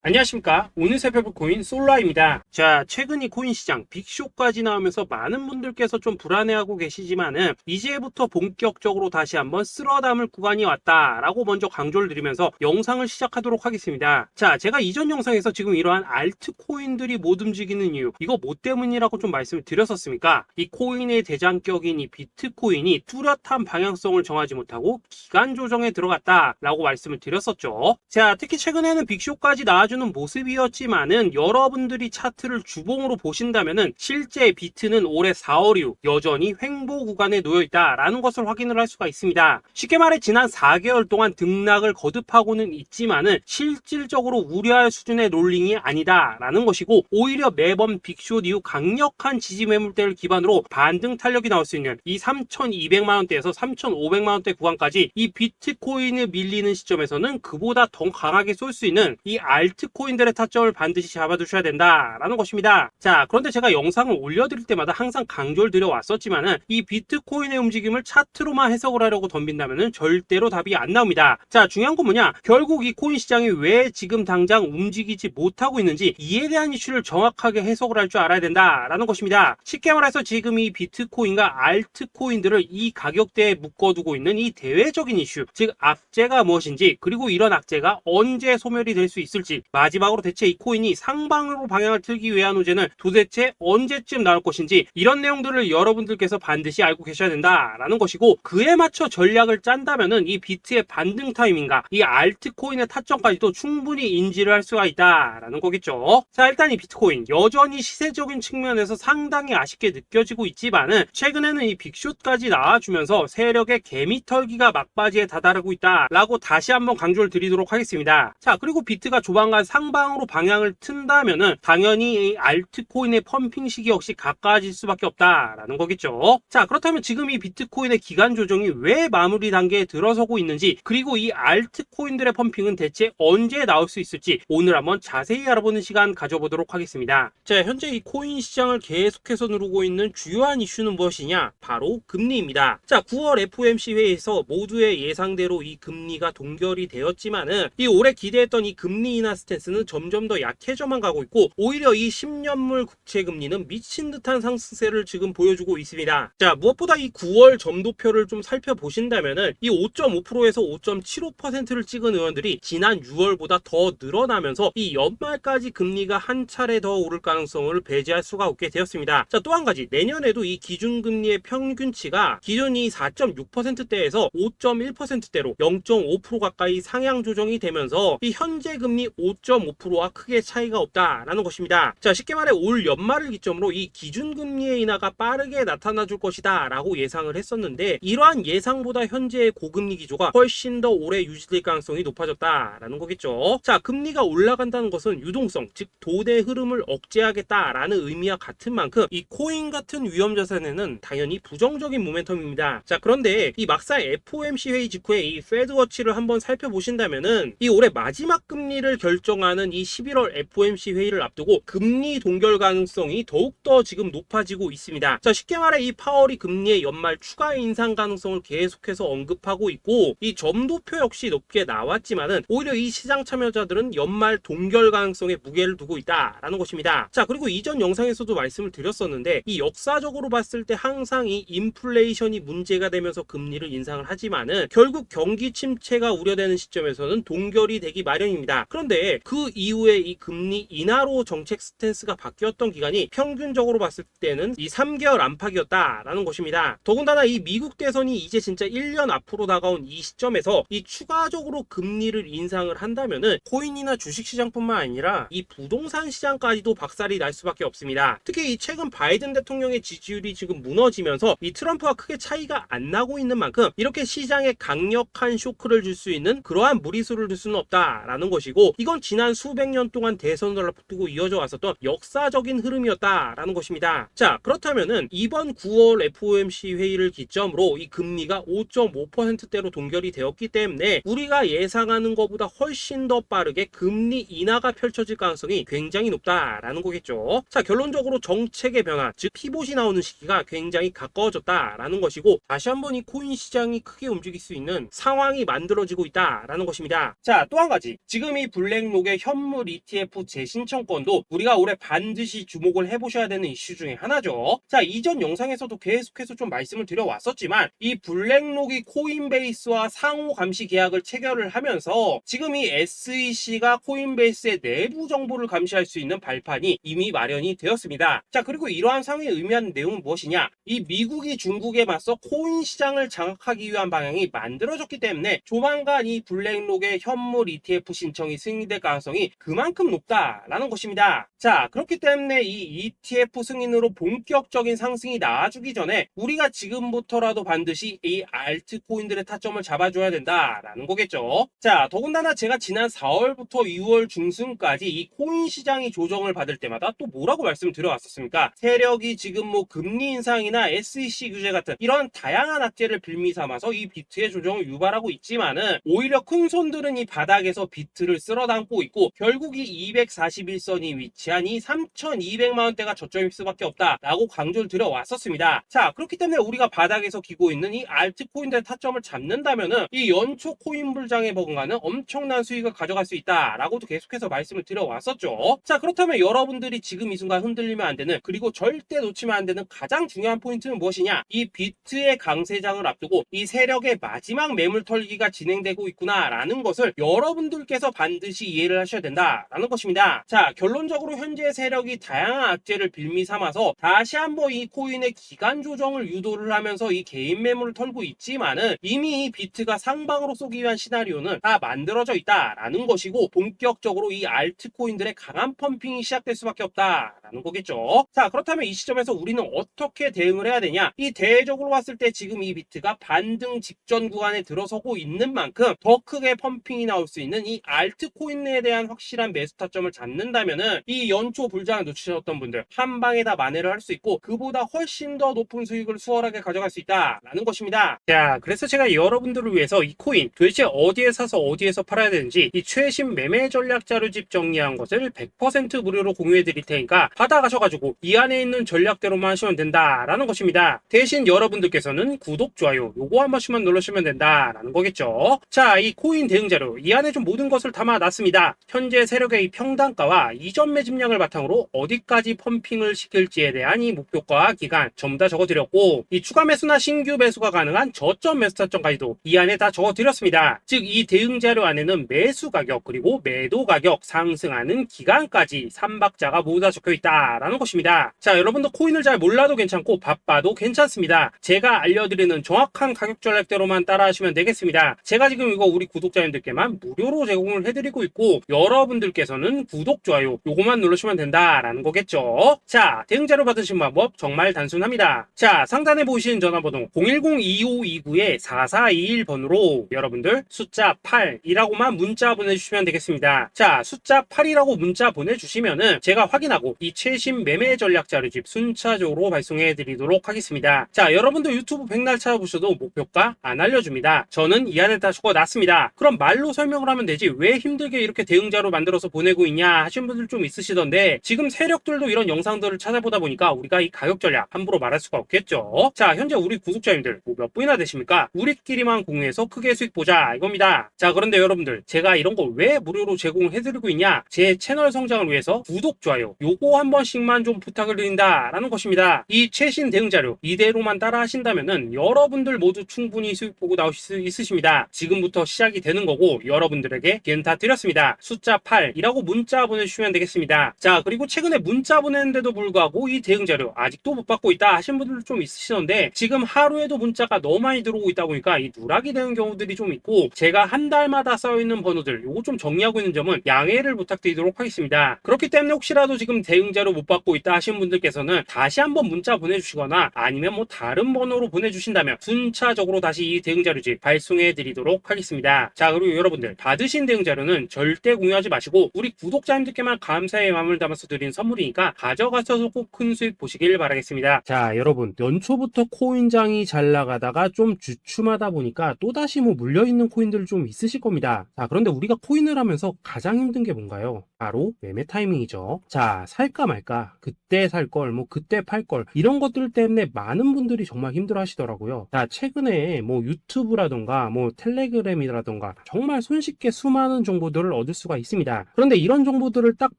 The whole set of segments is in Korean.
안녕하십니까. 오늘 살펴볼 코인 솔라입니다. 자, 최근 이 코인 시장 빅쇼까지 나오면서 많은 분들께서 좀 불안해하고 계시지만은 이제부터 본격적으로 다시 한번 쓸어 담을 구간이 왔다라고 먼저 강조를 드리면서 영상을 시작하도록 하겠습니다. 자, 제가 이전 영상에서 지금 이러한 알트코인들이 못 움직이는 이유, 이거 뭐 때문이라고 좀 말씀을 드렸었습니까? 이 코인의 대장격인 이 비트코인이 뚜렷한 방향성을 정하지 못하고 기간 조정에 들어갔다라고 말씀을 드렸었죠. 자, 특히 최근에는 빅쇼까지 나와주는 모습이었지만은 여러분들이 차트를 주봉으로 보신다면은 실제 비트는 올해 4월 이후 여전히 횡보 구간에 놓여 있다라는 것을 확인을 할 수가 있습니다. 쉽게 말해 지난 4개월 동안 등락을 거듭하고는 있지만은 실질적으로 우려할 수준의 롤링이 아니다라는 것이고, 오히려 매번 빅쇼 이후 강력한 지지 매물대를 기반으로 반등 탄력이 나올 수 있는 이 3,200만 원대에서 3,500만 원대 구간까지 이 비트코인을 밀리는 시점에서는 그보다 더 강하게 쏠 수 있는 이 알트코인들의 타점을 반드시 잡아두셔야 된다라는 것입니다. 자, 그런데 제가 영상을 올려드릴 때마다 항상 강조를 드려왔었지만은 이 비트코인의 움직임을 차트로만 해석을 하려고 덤빈다면은 절대로 답이 안 나옵니다. 자, 중요한 건 뭐냐? 결국 이 코인 시장이 왜 지금 당장 움직이지 못하고 있는지 이에 대한 이슈를 정확하게 해석을 할 줄 알아야 된다라는 것입니다. 쉽게 말해서 지금 이 비트코인과 알트코인들을 이 가격대에 묶어두고 있는 이 대외적인 이슈, 즉 악재가 무엇인지, 그리고 이런 악재가 언제 소멸이 될 수 있을지, 마지막으로 대체 이 코인이 상방으로 방향을 틀기 위한 호재는 도대체 언제쯤 나올 것인지, 이런 내용들을 여러분들께서 반드시 알고 계셔야 된다라는 것이고, 그에 맞춰 전략을 짠다면은 이 비트의 반등 타이밍과 이 알트코인의 타점까지도 충분히 인지를 할 수가 있다라는 거겠죠. 자, 일단 이 비트코인 여전히 시세적인 측면에서 상당히 아쉽게 느껴지고 있지만은 최근에는 이 빅숏까지 나와주면서 세력의 개미털기가 막바지에 다다르고 있다라고 다시 한번 강조를 드리도록 하겠습니다. 자, 그리고 비트가 조만간 상방으로 방향을 튼다면은 당연히 이 알트코인의 펌핑 시기 역시 가까워질 수밖에 없다라는 거겠죠. 자, 그렇다면 지금 이 비트코인의 기간 조정이 왜 마무리 단계에 들어서고 있는지, 그리고 이 알트코인들의 펌핑은 대체 언제 나올 수 있을지 오늘 한번 자세히 알아보는 시간 가져보도록 하겠습니다. 자, 현재 이 코인 시장을 계속해서 누르고 있는 주요한 이슈는 무엇이냐? 바로 금리입니다. 자, 9월 FOMC 회의에서 모두의 예상대로 이 금리가 동결이 되었지만은 이 올해 기대했던 이 금리 인하 스탠스는 점점 더 약해져만 가고 있고, 오히려 이 10년물 국채 금리는 미친 듯한 상승세를 지금 보여주고 있습니다. 자, 무엇보다 이 9월 점도표를 좀 살펴보신다면은 이 5.5%에서 5.75%를 찍은 의원들이 지난 6월보다 더 늘어나면서 이 연말까지 금리가 한 차례 더 오를 가능성을 배제할 수가 없게 되었습니다. 자, 또 한 가지, 내년에도 이 기준금리의 평균치가 기존이 4.6%대에서 5.1%대로 0.5% 가까이 상향 조정이 되면서 이 현재 금리 5.5%와 크게 차이가 없다라는 것입니다. 자, 쉽게 말해 올 연말을 기점으로 이 기준금리의 인하가 빠르게 나타나 줄 것이다 라고 예상을 했었는데, 이러한 예상보다 현재의 고금리 기조가 훨씬 더 오래 유지될 가능성이 높아졌다라는 거겠죠. 자, 금리가 올라간다는 것은 유동성, 즉 돈의 흐름을 억제하겠다라는 의미와 같은 만큼 이 코인 같은 위험 자산에는 당연히 부정적인 모멘텀입니다. 자, 그런데 이 막상 FOMC 회의 직후에 이 페드워치를 한번 살펴보신다면은 이 올해 마지막 금리를 결정하는 이 11월 FOMC 회의를 앞두고 금리 동결 가능성이 더욱더 지금 높아지고 있습니다. 자, 쉽게 말해 이 파월이 금리의 연말 추가 인상 가능성을 계속해서 언급하고 있고, 이 점도표 역시 높게 나왔지만은 오히려 이 시장 참여자들은 연말 동결 가능성에 무게를 두고 있다라는 것입니다. 자, 그리고 이전 영상에서도 말씀을 드렸었는데 이 역사적으로 봤을 때 항상 이 인플레이션이 문제가 되면서 금리를 인상을 하지만은 결국 경기 침체가 우려되는 시점에서는 동결이 되기 마련입니다. 그런데 그 이후에 이 금리 인하로 정책 스탠스가 바뀌었던 기간이 평균적으로 봤을 때는 이 3개월 안팎이었다라는 것입니다. 더군다나 이 미국 대선이 이제 진짜 1년 앞으로 다가온 이 시점에서 이 추가적으로 금리를 인상을 한다면은 코인이나 주식시장뿐만 아니라 이 부동산 시장까지도 박살이 날 수밖에 없습니다. 특히 이 최근 바이든 대통령의 지지율이 지금 무너지면서 이 트럼프와 크게 차이가 안 나고 있는 만큼 이렇게 시장에 강력한 쇼크를 줄 수 있는 그러한 무리수를 둘 수는 없다라는 것이고, 이건 지난 수백 년 동안 대선을 앞두고 이어져 왔었던 역사적인 흐름이었다라는 것입니다. 자, 그렇다면은 이번 9월 FOMC 회의를 기점으로 이 금리가 5.5%대로 동결이 되었기 때문에 우리가 예상하는 것보다 훨씬 더 빠르게 금리 인하가 펼쳐질 가능성이 굉장히 높다라는 거겠죠. 자, 결론적으로 정책의 변화, 즉 피봇이 나오는 시기가 굉장히 가까워졌다라는 것이고, 다시 한번 이 코인 시장이 크게 움직일 수 있는 상황이 만들어지고 있다라는 것입니다. 자, 또 한 가지, 지금 이 블랙 블랙록의 현물 ETF 재신청권도 우리가 올해 반드시 주목을 해보셔야 되는 이슈 중에 하나죠. 자, 이전 영상에서도 계속해서 좀 말씀을 드려왔었지만 이 블랙록이 코인베이스와 상호 감시 계약을 체결을 하면서 지금 이 SEC가 코인베이스의 내부 정보를 감시할 수 있는 발판이 이미 마련이 되었습니다. 자, 그리고 이러한 상황이 의미하는 내용은 무엇이냐? 이 미국이 중국에 맞서 코인 시장을 장악하기 위한 방향이 만들어졌기 때문에 조만간 이 블랙록의 현물 ETF 신청이 승인될 가능성이 그만큼 높다라는 것입니다. 자, 그렇기 때문에 이 ETF 승인으로 본격적인 상승이 나와주기 전에 우리가 지금부터라도 반드시 이 알트코인들의 타점을 잡아줘야 된다라는 거겠죠. 자, 더군다나 제가 지난 4월부터 6월 중순까지 이 코인 시장이 조정을 받을 때마다 또 뭐라고 말씀드려왔었습니까? 세력이 지금 뭐 금리 인상이나 SEC 규제 같은 이런 다양한 악재를 빌미 삼아서 이 비트의 조정을 유발하고 있지만은 오히려 큰 손들은 이 바닥에서 비트를 쓸어담고 있고 결국 이 241선이 위치한 이 3,200만 원대가 저점일 수밖에 없다라고 강조를 드려왔었습니다. 자, 그렇기 때문에 우리가 바닥에서 기고 있는 이 알트코인들의 타점을 잡는다면은 이 연초 코인 불장에 버금가는 엄청난 수익을 가져갈 수 있다라고도 계속해서 말씀을 드려왔었죠. 자, 그렇다면 여러분들이 지금 이 순간 흔들리면 안 되는, 그리고 절대 놓치면 안 되는 가장 중요한 포인트는 무엇이냐? 이 비트의 강세장을 앞두고 이 세력의 마지막 매물 털기가 진행되고 있구나라는 것을 여러분들께서 반드시 이해를 하셔야 된다라는 것입니다. 자, 결론적으로 현재 세력이 다양한 악재를 빌미 삼아서 다시 한번 이 코인의 기간 조정을 유도를 하면서 이 개인 매물을 털고 있지만은 이미 이 비트가 상방으로 쏘기 위한 시나리오는 다 만들어져 있다라는 것이고 본격적으로 이 알트코인들의 강한 펌핑이 시작될 수밖에 없다라는 거겠죠. 자, 그렇다면 이 시점에서 우리는 어떻게 대응을 해야 되냐? 이 대외적으로 봤을 때 지금 이 비트가 반등 직전 구간에 들어서고 있는 만큼 더 크게 펌핑이 나올 수 있는 이 알트코인에 대한 확실한 매수 타점을 잡는다면은 이 연초 불장을 놓치셨던 분들 한 방에 다 만회를 할 수 있고 그보다 훨씬 더 높은 수익을 수월하게 가져갈 수 있다라는 것입니다. 자, 그래서 제가 여러분들을 위해서 이 코인 도대체 어디에 사서 어디에서 팔아야 되는지 이 최신 매매 전략 자료집 정리한 것을 100% 무료로 공유해 드릴 테니까 받아가셔가지고 이 안에 있는 전략대로만 하시면 된다라는 것입니다. 대신 여러분들께서는 구독, 좋아요 요거 한 번씩만 눌러주시면 된다라는 거겠죠. 자, 이 코인 대응 자료 이 안에 좀 모든 것을 담아놨습니다. 현재 세력의 이 평단가와 이전 매집량을 바탕으로 어디까지 펌핑을 시킬지에 대한 이 목표가 기간 전부 다 적어드렸고 이 추가 매수나 신규 매수가 가능한 저점 매수 타점까지도 이 안에 다 적어드렸습니다. 즉 이 대응 자료 안에는 매수 가격 그리고 매도 가격 상승하는 기간까지 3박자가 모두 다 적혀있다라는 것입니다. 자, 여러분도 코인을 잘 몰라도 괜찮고 바빠도 괜찮습니다. 제가 알려드리는 정확한 가격 전략대로만 따라하시면 되겠습니다. 제가 지금 이거 우리 구독자님들께만 무료로 제공을 해드리고 있고 여러분들께서는 구독, 좋아요 요거만 누르시면 된다라는 거겠죠. 자, 대응 자료 받으신 방법 정말 단순합니다. 자, 상단에 보이시는 전화번호 010-2529-4421번으로 여러분들 숫자 8이라고만 문자 보내주시면 되겠습니다. 자, 숫자 8이라고 문자 보내주시면은 제가 확인하고 이 최신 매매 전략 자료집 순차적으로 발송해 드리도록 하겠습니다. 자, 여러분도 유튜브 백날 찾아보셔도 목표가 안 알려줍니다. 저는 이 안에 다 적어놨습니다. 그럼 말로 설명을 하면 되지 왜 힘들게 이렇게 대응 자료 만들어서 보내고 있냐 하신 분들 좀 있으시던데 지금 세력들도 이런 영상들을 찾아보다 보니까 우리가 이 가격 전략 함부로 말할 수가 없겠죠. 자, 현재 우리 구독자님들 몇 분이나 되십니까? 우리끼리만 공유해서 크게 수익 보자 이겁니다. 자, 그런데 여러분들 제가 이런 거 왜 무료로 제공을 해드리고 있냐? 제 채널 성장을 위해서 구독, 좋아요 요거 한 번씩만 좀 부탁을 드린다라는 것입니다. 이 최신 대응 자료 이대로만 따라 하신다면은 여러분들 모두 충분히 수익 보고 나오실 수 있으십니다. 지금부터 시작이 되는 거고 여러분들에게 기회는 다 드렸습니다. 숫자 8이라고 문자 보내주시면 되겠습니다. 자, 그리고 최근에 문자 보냈는데도 불구하고 이 대응 자료 아직도 못 받고 있다 하신 분들 좀 있으시던데 지금 하루에도 문자가 너무 많이 들어오고 있다 보니까 이 누락이 되는 경우들이 좀 있고 제가 한 달마다 쌓여있는 번호들 요거 좀 정리하고 있는 점은 양해를 부탁드리도록 하겠습니다. 그렇기 때문에 혹시라도 지금 대응 자료 못 받고 있다 하신 분들께서는 다시 한번 문자 보내주시거나 아니면 뭐 다른 번호로 보내주신다면 순차적으로 다시 이 대응 자료집 발송해 드리도록 하겠습니다. 자, 그리고 여러분들 받으신 대응 자료는 절대 공유하지 마시고 우리 구독자님들께만 감사의 마음을 담아서 드린 선물이니까 가져가셔서 꼭 큰 수익 보시길 바라겠습니다. 자, 여러분 연초부터 코인장이 잘 나가다가 좀 주춤하다 보니까 또다시 뭐 물려있는 코인들 좀 있으실 겁니다. 자, 그런데 우리가 코인을 하면서 가장 힘든 게 뭔가요? 바로 매매 타이밍이죠. 자, 살까 말까 그때 살 걸 뭐 그때 팔 걸 이런 것들 때문에 많은 분들이 정말 힘들어 하시더라고요. 자, 최근에 뭐 유튜브라던가 뭐 텔레그램이라던가 정말 손쉽게 수많은 정보들을 얻을 수가 있습니다. 그런데 이런 정보들을 딱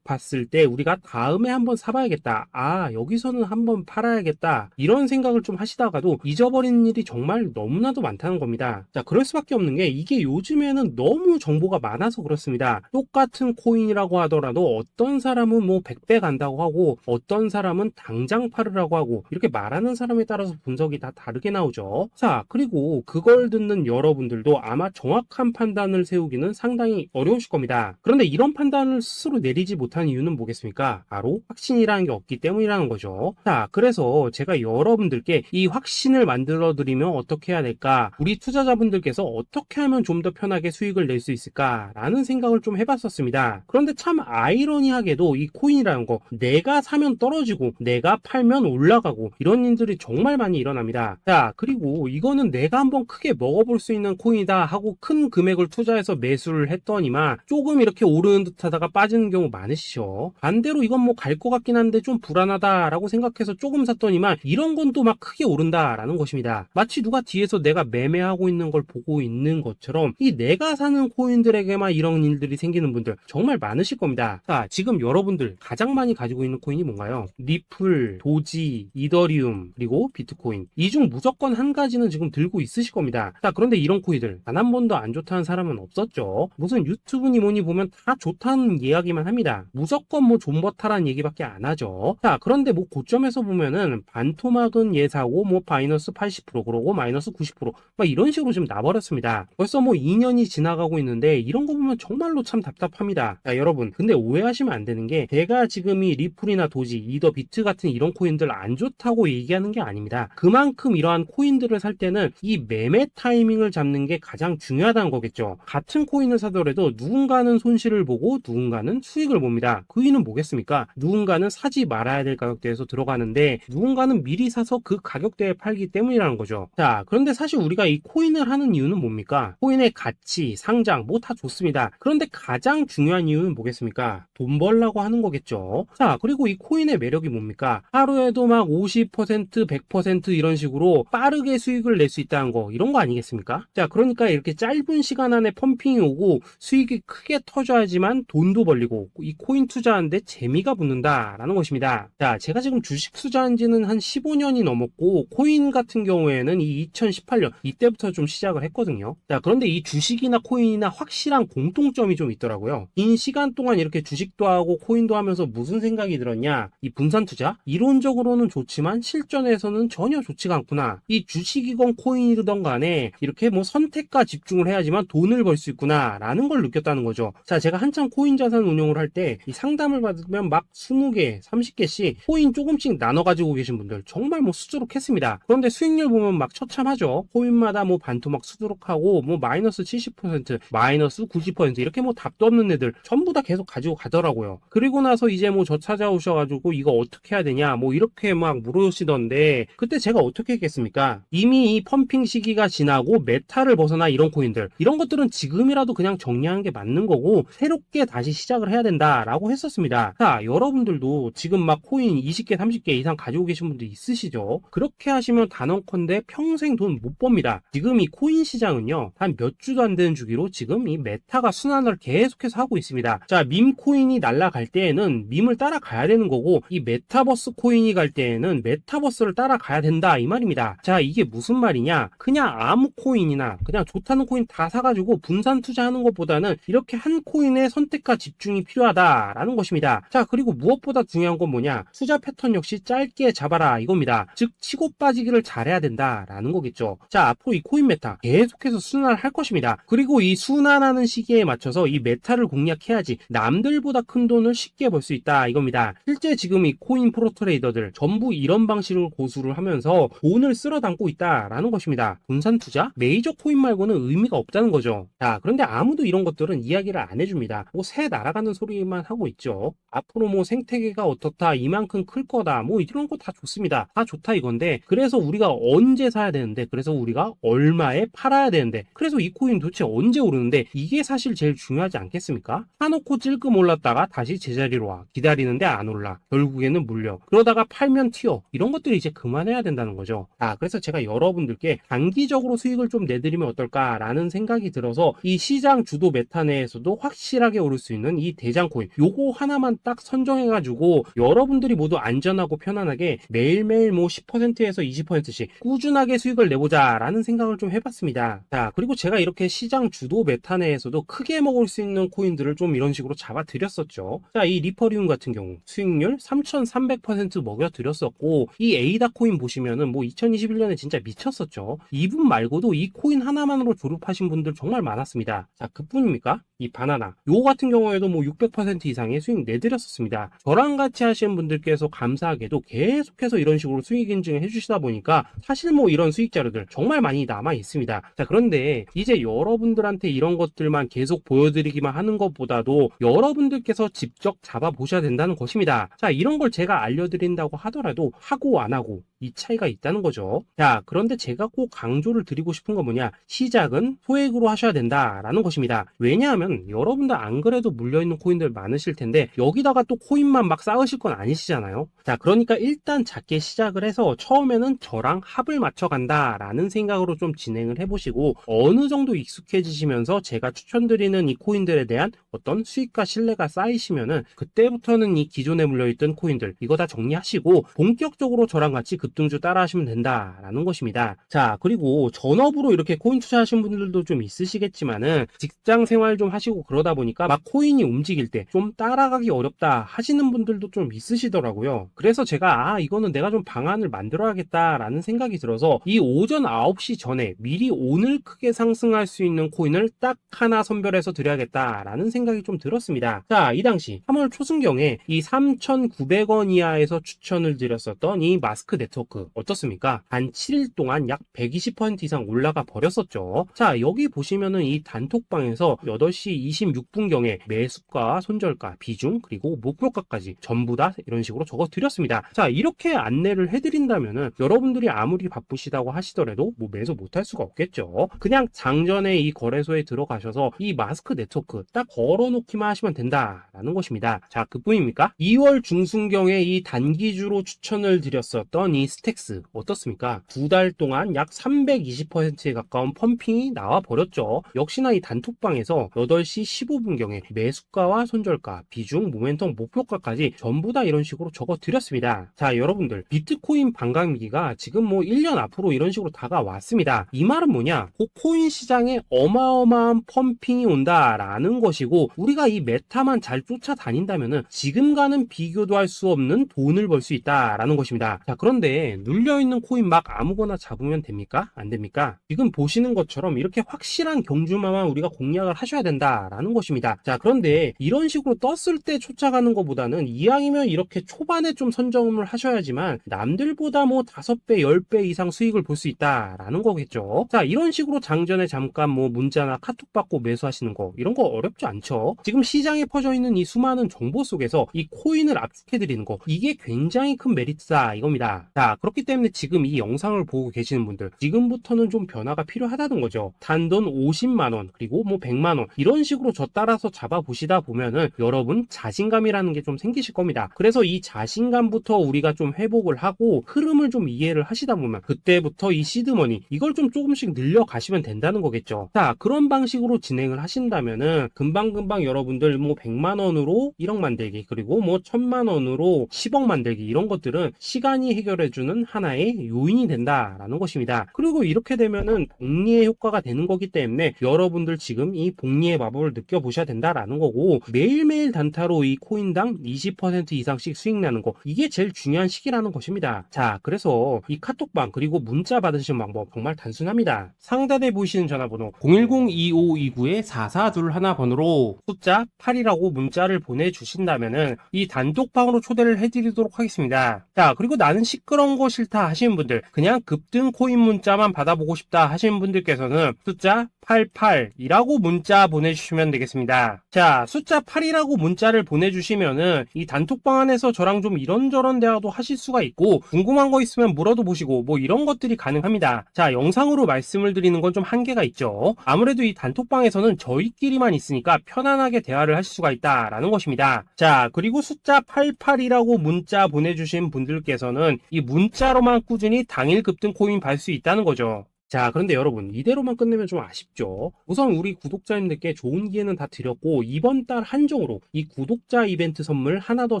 봤을 때 우리가 다음에 한번 사봐야겠다, 여기서는 한번 팔아야겠다, 이런 생각을 좀 하시다가도 잊어버리는 일이 정말 너무나도 많다는 겁니다. 자, 그럴 수밖에 없는 게 이게 요즘에는 너무 정보가 많아서 그렇습니다. 똑같은 코인이라고 하더라도 어떤 사람은 뭐 100배 간다고 하고 어떤 사람은 당장 팔으라고 하고 이렇게 말하는 사람에 따라서 분석이 다 다르게 나오죠. 자, 그리고 그걸 듣는 여러분들도 아마 정확한 판단을 세우기는 상당히 어려우실 겁니다. 그런데 이런 판단을 스스로 내리지 못한 이유는 뭐겠습니까? 바로 확신이라는 게 없기 때문이라는 거죠. 자, 그래서 제가 여러분들께 이 확신을 만들어 드리면 어떻게 해야 될까? 우리 투자자분들께서 어떻게 하면 좀 더 편하게 수익을 낼 수 있을까? 라는 생각을 좀 해봤었습니다. 그런데 참 아이러니하게도 이 코인이라는 거, 내가 사면 떨어지고 내가 팔면 올라가고 이런 일들이 정말 많이 일어납니다. 자, 그리고 이거는 내가 한번 크게 먹어볼 수 있는 코인이다 하고 큰 금액을 투자해서 매수를 했더니만 조금 이렇게 오르는 듯 하다가 빠지는 경우 많으시죠. 반대로 이건 뭐 갈 것 같긴 한데 좀 불안하다라고 생각해서 조금 샀더니만 이런 건 또 막 크게 오른다라는 것입니다. 마치 누가 뒤에서 내가 매매하고 있는 걸 보고 있는 것처럼 이 내가 사는 코인들에게만 이런 일들이 생기는 분들 정말 많으실 겁니다. 자, 지금 여러분들 가장 많이 가지고 있는 코인이 뭔가요? 리플, 도지, 이더리움, 그리고 비트코인. 이 중 무조건 한 가지는 지금 들고 있으실 겁니다. 자, 그런데 이런 코인들 단 한 번도 안 좋다는 사람은 없었죠. 무슨 유튜브니 뭐니 보면 다 좋다는 이야기만 합니다. 무조건 뭐 존버타라는 얘기밖에 안 하죠. 자, 그런데 뭐 고점에서 보면은 반토막은 예사고 뭐 마이너스 80% 그러고 마이너스 90%막 이런 식으로 지금 나버렸습니다. 벌써 뭐 2년이 지나가고 있는데 이런 거 보면 정말로 참 답답합니다. 자, 여러분, 근데 오해하시면 안 되는 게 제가 지금 이 리플이나 도지, 이더 비트 같은 이런 코인들 안 좋다고 얘기하는 게 아닙니다. 그만큼 이러한 코인들을 살 때는 이 매매 타이밍을 잡는 게 가장 중요하다는 거겠죠. 같은 코인을 사더라도 누군가는 손실을 보고 누군가는 수익을 봅니다. 그 이유는 뭐겠습니까? 누군가는 사지 말아야 될 가격대에서 들어가는데 누군가는 미리 사서 그 가격대에 팔기 때문이라는 거죠. 자, 그런데 사실 우리가 이 코인을 하는 이유는 뭡니까? 코인의 가치, 상장 뭐 다 좋습니다. 그런데 가장 중요한 이유는 뭐겠습니까? 돈 벌라고 하는 거겠죠. 자, 그리고 이 코인의 매력이 뭡니까? 하루에도 막 50%, 100% 이런 식으로 빠르게 수익을 낼 수 있다는 거, 이런 거 아니겠습니까? 자, 그러니까 이렇게 짧은 시간 안에 펌핑이 오고 수익이 크게 터져야지만 돈도 벌리고 이 코인 투자하는데 재미가 붙는다라는 것입니다. 자, 제가 지금 주식 투자한 지는 한 15년이 넘었고 코인 같은 경우에는 이 2018년 이때부터 좀 시작을 했거든요. 자, 그런데 이 주식이나 코인이나 확실한 공통점이 좀 있더라고요. 긴 시간 동안 이렇게 주식도 하고 코인도 하면서 무슨 생각이 들었냐? 이 분산 투자? 이론적으로는 좋지만 실전에서는 전혀 좋지가 않구나. 이 주식이건 코인이든 간에 이렇게 뭐 선택과 집중을 해야지만 돈을 벌 수 있구나 라는 걸 느꼈다는 거죠. 자, 제가 한참 코인 자산 운용을 할 때 이 상담을 받으면 막 20개, 30개씩 코인 조금씩 나눠 가지고 계신 분들 정말 뭐 수두룩했습니다. 그런데 수익률 보면 막 처참하죠. 코인마다 뭐 반토막 수두룩하고 뭐 마이너스 70%, 마이너스 90% 이렇게 뭐 답도 없는 애들 전부 다 계속 가지고 가더라고요. 그리고 나서 이제 뭐 저 찾아오셔가지고 이거 어떻게 해야 되냐 뭐 이렇게 막 물으시던데 그때 제가 어떻게 했겠습니까? 이미 이 펌핑 시기가 지나고 메타를 벗어나 이런 코인들 이런 것들은 지금이라도 그냥 정리하는 게 맞는 거고 새롭게 다시 시작을 해야 된다라고 했었습니다. 자, 여러분들도 지금 막 코인 20개, 30개 이상 가지고 계신 분들 있으시죠? 그렇게 하시면 단언컨대 평생 돈 못 법니다. 지금 이 코인 시장은요 한 몇 주도 안 되는 주기로 지금 이 메타가 순환을 계속해서 하고 있습니다. 자, 밈 코인이 날아갈 때에는 밈을 따라가야 되는 거고 이 메타버스 코인이 갈 때에는 메타버스를 따라가야 된다 이 말입니다. 자, 이게 무슨 말이냐? 그냥 아무 코인이나 그냥 좋다는 코인 다 사가지고 분산 투자하는 것보다는 이렇게 한 코인에 선택과 집중이 필요하다라는 것입니다. 자, 그리고 무엇보다 중요한 건 뭐냐? 투자 패턴 역시 짧게 잡아라 이겁니다. 즉 치고 빠지기를 잘해야 된다라는 거겠죠. 자, 앞으로 이 코인 메타 계속해서 순환을 할 것입니다. 그리고 이 순환하는 시기에 맞춰서 이 메타를 공략해야지 남들보다 큰 돈을 쉽게 벌 수 있다 이겁니다. 실제 지금 이 코인 프로 트레이더들 전부 이런 방식을 고수를 하면서 돈을 쓸어 담고 있다라는 것입니다. 분산 투자? 메이저 코인 말고는 의미가 없다는 거죠. 자, 그런데 아무도 이런 것들은 이야기를 안 해줍니다. 뭐 새 날아가는 소리만 하고 있죠. 앞으로 뭐 생태계가 어떻다, 이만큼 클 거다, 뭐 이런 거 다 좋습니다. 다 좋다 이건데 그래서 우리가 언제 사야 되는데 그래서 우리가 얼마에 팔아야 되는데 그래서 이 코인 도대체 언제 오르는데 이게 사실 제일 중요하지 않겠습니까? 사놓고 찔끔 올랐다가 다시 제자리로 와 기다리는데 안 올라 결국에는 물려 그러다가 팔면 튀어 이런 것들이 이제 그만해야 된다는 거죠. 그래서 제가 여러분들께 단기적으로 수익을 좀 내드리면 어떨까라는 생각이 들어서 이 시장 주도 메타 내에서 중에서도 확실하게 오를 수 있는 이 대장 코인, 요거 하나만 딱 선정해가지고 여러분들이 모두 안전하고 편안하게 매일매일 뭐 10%에서 20%씩 꾸준하게 수익을 내보자 라는 생각을 좀 해봤습니다. 자, 그리고 제가 이렇게 시장 주도 메타 내에서도 크게 먹을 수 있는 코인들을 좀 이런 식으로 잡아드렸었죠. 자, 이 리퍼리움 같은 경우 수익률 3300% 먹여드렸었고, 이 에이다 코인 보시면은 뭐 2021년에 진짜 미쳤었죠. 이분 말고도 이 코인 하나만으로 졸업하신 분들 정말 많았습니다. 자, 그뿐입니까? 이 바나나 요거 같은 경우에도 뭐 600% 이상의 수익 내드렸었습니다. 저랑 같이 하시는 분들께서 감사하게도 계속해서 이런 식으로 수익 인증을 해주시다 보니까 사실 뭐 이런 수익 자료들 정말 많이 남아 있습니다. 자, 그런데 이제 여러분들한테 이런 것들만 계속 보여드리기만 하는 것보다도 여러분들께서 직접 잡아보셔야 된다는 것입니다. 자, 이런 걸 제가 알려드린다고 하더라도 하고 안 하고 이 차이가 있다는 거죠. 자, 그런데 제가 꼭 강조를 드리고 싶은 건 뭐냐, 시작은 소액으로 하셔야 된다라는 것입니다. 왜냐하면 여러분들 안 그래도 물려있는 코인들 많으실 텐데 여기다가 또 코인만 막 쌓으실 건 아니시잖아요. 자, 그러니까 일단 작게 시작을 해서 처음에는 저랑 합을 맞춰 간다라는 생각으로 좀 진행을 해보시고, 어느 정도 익숙해지시면서 제가 추천드리는 이 코인들에 대한 어떤 수익과 신뢰가 쌓이시면은 그때부터는 이 기존에 물려있던 코인들 이거 다 정리하시고 본격적으로 저랑 같이 급등주 따라 하시면 된다라는 것입니다. 자, 그리고 전업으로 이렇게 코인 투자하시는 분들도 좀 있으시겠지만은 직장 생활 좀 하시고 그러다 보니까 막 코인이 움직일 때 좀 따라가기 어렵다 하시는 분들도 좀 있으시더라고요. 그래서 제가 이거는 내가 좀 방안을 만들어야겠다라는 생각이 들어서 이 오전 9시 전에 미리 오늘 크게 상승할 수 있는 코인을 딱 하나 선별해서 드려야겠다라는 생각이 좀 들었습니다. 자, 이 당시 3월 초순경에 이 3,900원 이하에서 추천을 드렸었던 이 마스크 네트워크 어떻습니까? 단 7일 동안 약 120% 이상 올라가 버렸었죠. 자, 여기 보시면은 이 단톡방에서 8시 26분경에 매수가, 손절가, 비중, 그리고 목표가까지 전부 다 이런 식으로 적어 드렸습니다. 자, 이렇게 안내를 해드린다면은 여러분들이 아무리 바쁘시다고 하시더라도 뭐 매수 못할 수가 없겠죠. 그냥 장전에 이 거래소에 들어가셔서 이 마스크 네트워크 딱 걸어놓기만 하시면 된다라는 것입니다. 자, 그뿐입니까? 2월 중순경에 이 단기주로 추천을 드렸었던 이 스택스 어떻습니까? 2달 동안 약 320%에 가까운 펌핑이 나와 버렸죠. 역시나 이 단톡방에서 8시 15분경에 매수가와 손절가, 비중, 모멘텀, 목표가까지 전부 다 이런 식으로 적어 드렸습니다. 자, 여러분들 비트코인 반감기가 지금 뭐 1년 앞으로 이런 식으로 다가왔습니다. 이 말은 뭐냐? 코인 시장에 어마어마한 펌핑이 온다라는 것이고, 우리가 이 메타만 잘 쫓아다닌다면은 지금과는 비교도 할 수 없는 돈을 벌 수 있다라는 것입니다. 자, 그런데 눌려있는 코인 막 아무거나 잡으면 됩니까? 안 됩니까? 지금 보시는 것처럼 이렇게 확실한 경주마만 우리가 공략을 하셔야 된다라는 것입니다. 자, 그런데 이런 식으로 떴을 때 쫓아가는 것보다는 이왕이면 이렇게 초반에 좀 선점을 하셔야지만 남들보다 뭐 5배, 10배 이상 수익을 볼 수 있다라는 거겠죠. 자, 이런 식으로 장전에 잠깐 뭐 문자나 카톡 받고 매수하시는 거 이런 거 어렵지 않죠. 지금 시장에 퍼져 있는 이 수많은 정보 속에서 이 코인을 압축해드리는 거, 이게 굉장히 큰 메리트다 이겁니다. 자, 그렇기 때문에 지금 이 영상을 보고 계시는 분들 지금부터는 좀 변화가 필요하다는 거죠. 단돈 50만원 그리고 뭐 100만원 이런 식으로 저 따라서 잡아보시다 보면은 여러분 자신감이라는 게 좀 생기실 겁니다. 그래서 이 자신감부터 우리가 좀 회복을 하고 흐름을 좀 이해를 하시다 보면 그때부터 이 시드머니 이걸 좀 조금씩 늘려가시면 된다는 거겠죠. 자, 그런 방식으로 진행을 하신다면은 금방금방 여러분들 뭐 100만원으로 1억 만들기 그리고 뭐 1000만원으로 10억 만들기 이런 것들은 시간이 해결해주는 하나의 요인이 된다라는 것입니다. 그리고 이렇게 되면은 복리의 효과가 되는 거기 때문에 여러분들 지금 이 복리의 마법을 느껴보셔야 된다라는 거고, 매일매일 단타로 이 코인당 20% 이상씩 수익 나는 거, 이게 제일 중요한 시기라는 것입니다. 자, 그래서 이 카톡방 그리고 문자 받으시는 방법 정말 단순합니다. 상단에 보이시는 전화번호 010-2529-4421 번호로 숫자 8이라고 문자를 보내주신다면은 이 단톡방으로 초대를 해드리도록 하겠습니다. 자, 그리고 나는 시끄러운 거 싫다 하시는 분들, 그냥 급등 코인 문자만 받아보고 싶다 하시는 분들께서는 숫자 88이라고 문자 보내주시면 되겠습니다. 자, 숫자 8이라고 문자를 보내주시면은 이 단톡방 안에서 저랑 좀 이런저런 대화도 하실 수가 있고, 궁금한 거 있으면 물어도 보시고 뭐 이런 것들이 가능합니다. 자, 영상으로 말씀을 드리는 건 좀 한계가 있죠. 아무래도 이 단톡방에서는 저희끼리만 있으니까 편안하게 대화를 하실 수가 있다라는 것입니다. 자, 그리고 숫자 88이라고 문자 보내주신 분들께서는 이 문자로만 꾸준히 당일 급등 코인 받을 수 있다는 거죠. 자, 그런데 여러분, 이대로만 끝내면 좀 아쉽죠? 우선 우리 구독자님들께 좋은 기회는 다 드렸고, 이번 달 한정으로 이 구독자 이벤트 선물 하나 더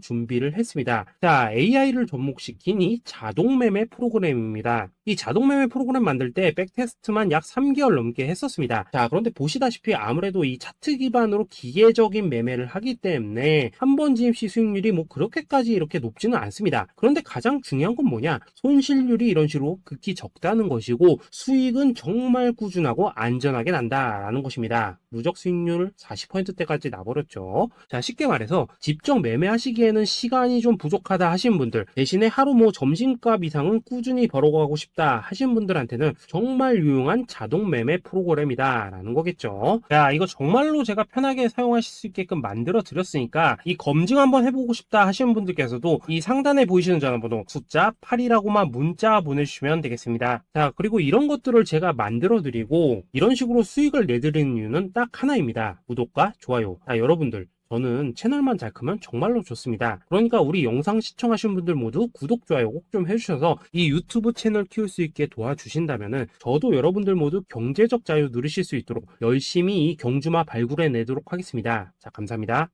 준비를 했습니다. 자, AI를 접목시킨 이 자동매매 프로그램입니다. 이 자동매매 프로그램 만들 때 백테스트만 약 3개월 넘게 했었습니다. 자, 그런데 보시다시피 아무래도 이 차트 기반으로 기계적인 매매를 하기 때문에 한 번 GMC 수익률이 뭐 그렇게까지 이렇게 높지는 않습니다. 그런데 가장 중요한 건 뭐냐? 손실률이 이런 식으로 극히 적다는 것이고, 수익은 정말 꾸준하고 안전하게 난다라는 것입니다. 누적 수익률 40%대까지 나버렸죠. 자, 쉽게 말해서 직접 매매하시기에는 시간이 좀 부족하다 하신 분들, 대신에 하루 뭐 점심값 이상은 꾸준히 벌어가고 싶다 하신 분들한테는 정말 유용한 자동 매매 프로그램이다 라는 거겠죠. 자, 이거 정말로 제가 편하게 사용하실 수 있게끔 만들어 드렸으니까 이 검증 한번 해보고 싶다 하시는 분들께서도 이 상단에 보이시는 전화번호 숫자 8이라고만 문자 보내주시면 되겠습니다. 자, 그리고 이런 것들을 제가 만들어 드리고 이런 식으로 수익을 내드리는 이유는 딱 하나입니다. 구독과 좋아요. 자, 여러분들, 저는 채널만 잘 크면 정말로 좋습니다. 그러니까 우리 영상 시청하신 분들 모두 구독, 좋아요 꼭 좀 해주셔서 이 유튜브 채널 키울 수 있게 도와주신다면은 저도 여러분들 모두 경제적 자유 누리실 수 있도록 열심히 이 경주마 발굴해 내도록 하겠습니다. 자, 감사합니다.